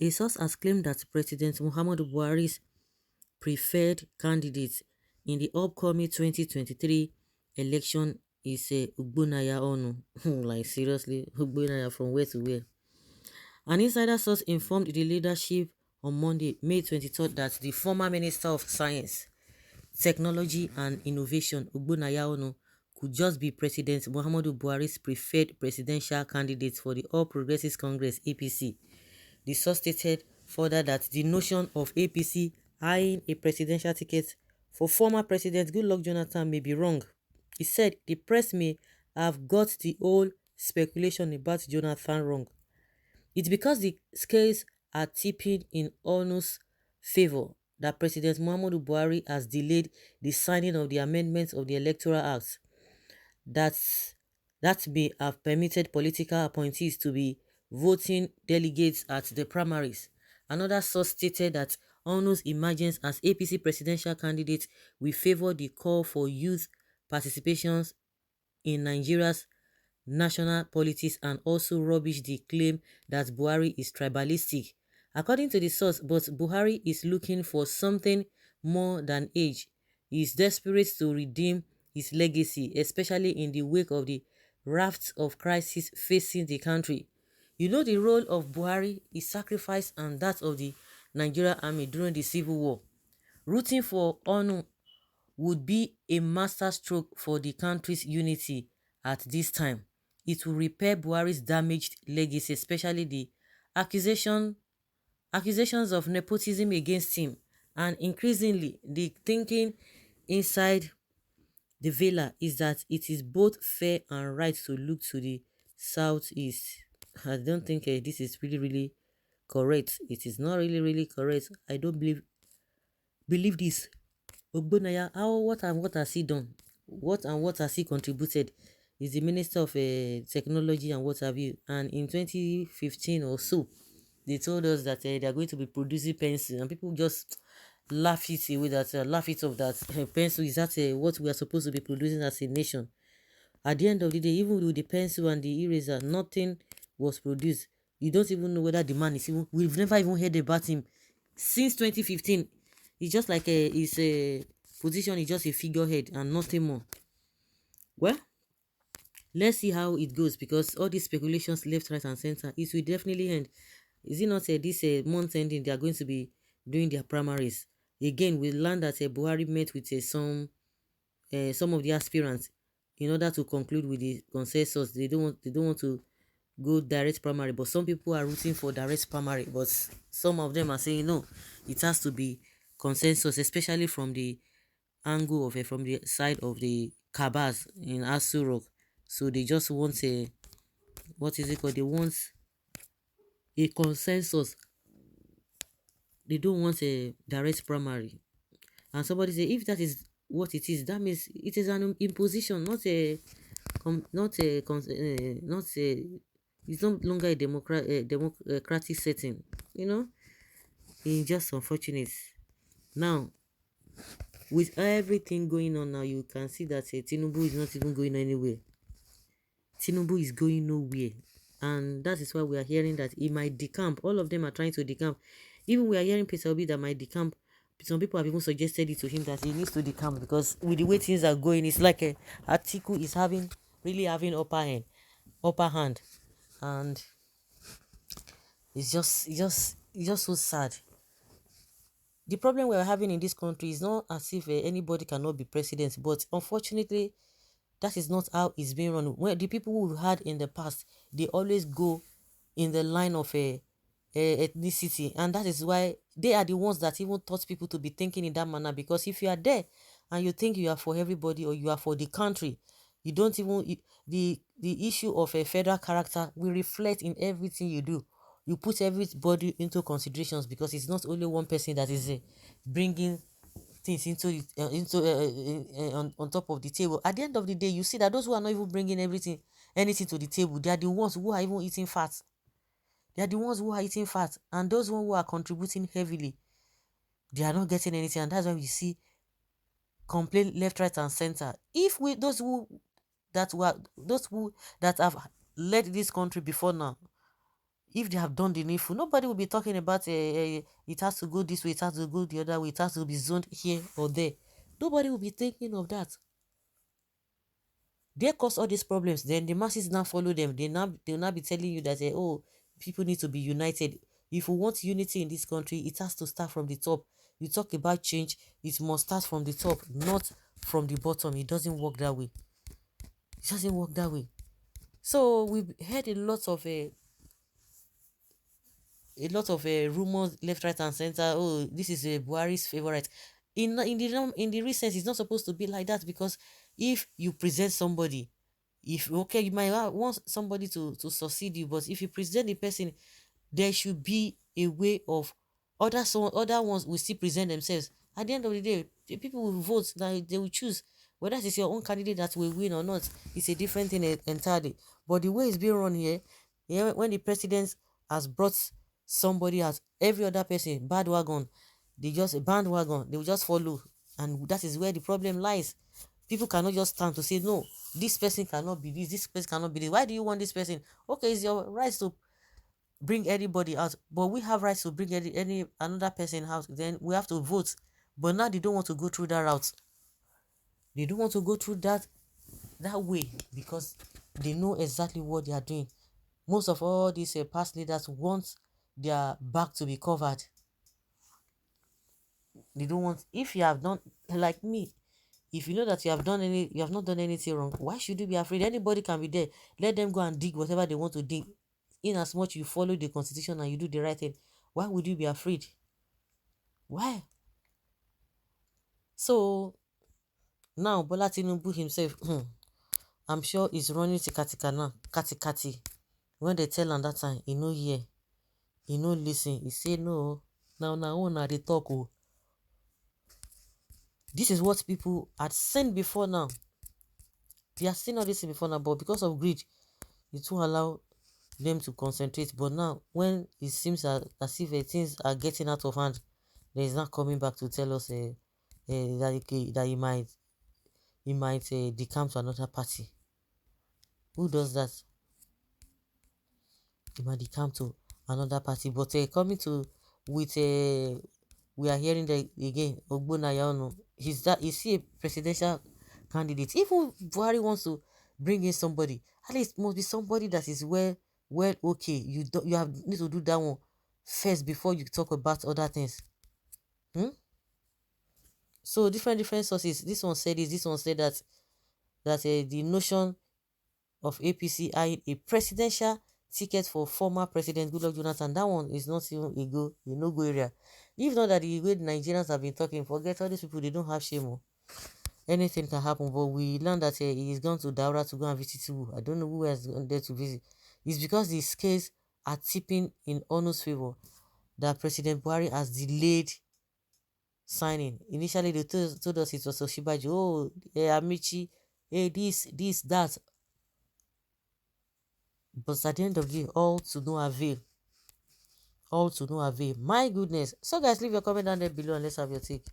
A source has claimed that President Muhammadu Buhari's preferred candidate in the upcoming 2023 election is a Ugbonaya Onu. Like seriously, Ugbonaya from where to where? An insider source informed the leadership on Monday, May 23rd, that the former Minister of Science, Technology and Innovation, Ugbonaya Onu, could just be President Muhammadu Buhari's preferred presidential candidate for the All Progressives Congress (APC). The source stated further that the notion of APC eyeing a presidential ticket for former President Goodluck Jonathan may be wrong. He said the press may have got the whole speculation about Jonathan wrong. It's because the scales are tipping in Onu's favor that President Muhammadu Buhari has delayed the signing of the amendments of the Electoral Act that's, that may have permitted political appointees to be voting delegates at the primaries. Another source stated that Onu's emergence as APC presidential candidate will favor the call for youth participations in Nigeria's national politics and also rubbish the claim that Buhari is tribalistic. According to the source, but Buhari is looking for something more than age. He is desperate to redeem his legacy, especially in the wake of the raft of crises facing the country. You know the role of Buhari, his sacrifice and that of the Nigerian army during the civil war. Rooting for Onu would be a masterstroke for the country's unity at this time. It will repair Buhari's damaged legacy, especially the accusation, accusations of nepotism against him, and increasingly the thinking inside the villa is that it is both fair and right to look to the southeast. I don't think this is really correct. It is not really correct. I don't believe this. Ogbonaya, how what has he done? What and what has he contributed? He's the Minister of Technology and what have you. And in 2015 or so, they told us that they are going to be producing pencil, and people just laugh it away. Laugh it off that pencil is that what we are supposed to be producing as a nation. At the end of the day, even with the pencil and the eraser, nothing was produced. You don't even know whether the man is even. We've never even heard about him since 2015. It's just like his position is just a figurehead and nothing more. Well, let's see how it goes, because all these speculations left, right, and center, it will definitely end. Is it not this month ending they are going to be doing their primaries? Again, we learned that Buhari met with some of the aspirants in order to conclude with the consensus. They don't want to go direct primary, but some people are rooting for direct primary, but some of them are saying no, it has to be consensus, especially from the angle of it, from the side of the Kabas in Asu Rock. So they just want a, what is it called? They want a consensus. They don't want a direct primary. And somebody say if that is what it is, that means it is an imposition, not a, not a. It's no longer a democratic setting. You know, it's just unfortunate. Now, with everything going on now, you can see that Tinubu is not even going anywhere. Tinubu is going nowhere. And that is why we are hearing that he might decamp. All of them are trying to decamp. Even we are hearing Peter Obi that might decamp. Some people have even suggested it to him that he needs to decamp, because with the way things are going, it's like Atiku is really having upper hand. And it's just so sad. The problem we're having in this country is not as if anybody cannot be president, but unfortunately, that is not how it's being run. When the people we've had in the past, they always go in the line of a ethnicity, and that is why they are the ones that even taught people to be thinking in that manner. Because if you are there and you think you are for everybody or you are for the country, you don't even the issue of a federal character will reflect in everything you do. You put everybody into considerations, because it's not only one person that is bringing things on top of the table. At the end of the day, you see that those who are not even bringing anything to the table, they are the ones who are even eating fat. They are the ones who are eating fat, and those who are contributing heavily, they are not getting anything. And that's why we see complaint left, right, and center. If we those who that have led this country before now, if they have done the needful, nobody will be talking about it has to go this way, it has to go the other way, it has to be zoned here or there. Nobody will be thinking of that. They cause all these problems. Then the masses now follow them. They'll now be telling you that oh, people need to be united. If we want unity in this country, it has to start from the top. You talk about change, it must start from the top, not from the bottom. It doesn't work that way. It doesn't work that way. So we've heard a lot of rumors left, right, and center. Oh, this is a Buhari's favorite. In the recent, it's not supposed to be like that, because if you present somebody, if okay, you might want somebody to succeed you, but if you present the person, there should be a way of other ones will still present themselves. At the end of the day, the people will vote, that they will choose whether it's your own candidate that will win or not. It's a different thing entirely. But the way it's being run here, when the president has brought somebody as every other person bandwagon, they will just follow, and that is where the problem lies. People cannot just stand to say no, this person cannot be this person cannot be this. Why do you want this person? Okay, it's your right to bring anybody out, but we have rights to bring any another person out. Then we have to vote. But now they don't want to go through that route. They don't want to go through that way, because they know exactly what they are doing. Most of all these past leaders want their back to be covered. They don't want, if you have done like me, if you know that you have not done anything wrong, why should you be afraid? Anybody can be there. Let them go and dig whatever they want to dig. In as much you follow the constitution and you do the right thing, why would you be afraid? Why? So now Bola Tinubu himself, I'm sure he's running tikatika now, kati. When they tell him that time, he no hear, he no listen, he say no. Now own na dey talk. Oh, this is what people had seen before now. They have seen all this before now, but because of greed, it won't allow them to concentrate. But now, when it seems as if things are getting out of hand, there is not coming back to tell us that he might decamp to another party. Who does that? He might decamp to another party. But coming to with we are hearing that again. Ogbonaya, is he a presidential candidate? Even Buhari wants to bring in somebody, at least it must be somebody that is well okay. You have need to do that one first before you talk about other things. So different sources. This one said this. This one said that the notion of APC eyeing a presidential ticket for former President Goodluck Jonathan. That one is not even a no-go area. If not that the way the Nigerians have been talking, forget all these people, they don't have shame. Oh. Anything can happen. But we learned that he is gone to Daura to go and visit Tinubu. I don't know who has gone there to visit. It's because the scales are tipping in Onu's favor that President Buhari has delayed signing. Initially, they told us it was Oshibaji. Oh, Amici, this, that. But at the end of the day, all to no avail. All to no avail. My goodness. So guys, leave your comment down there below and let's have your take.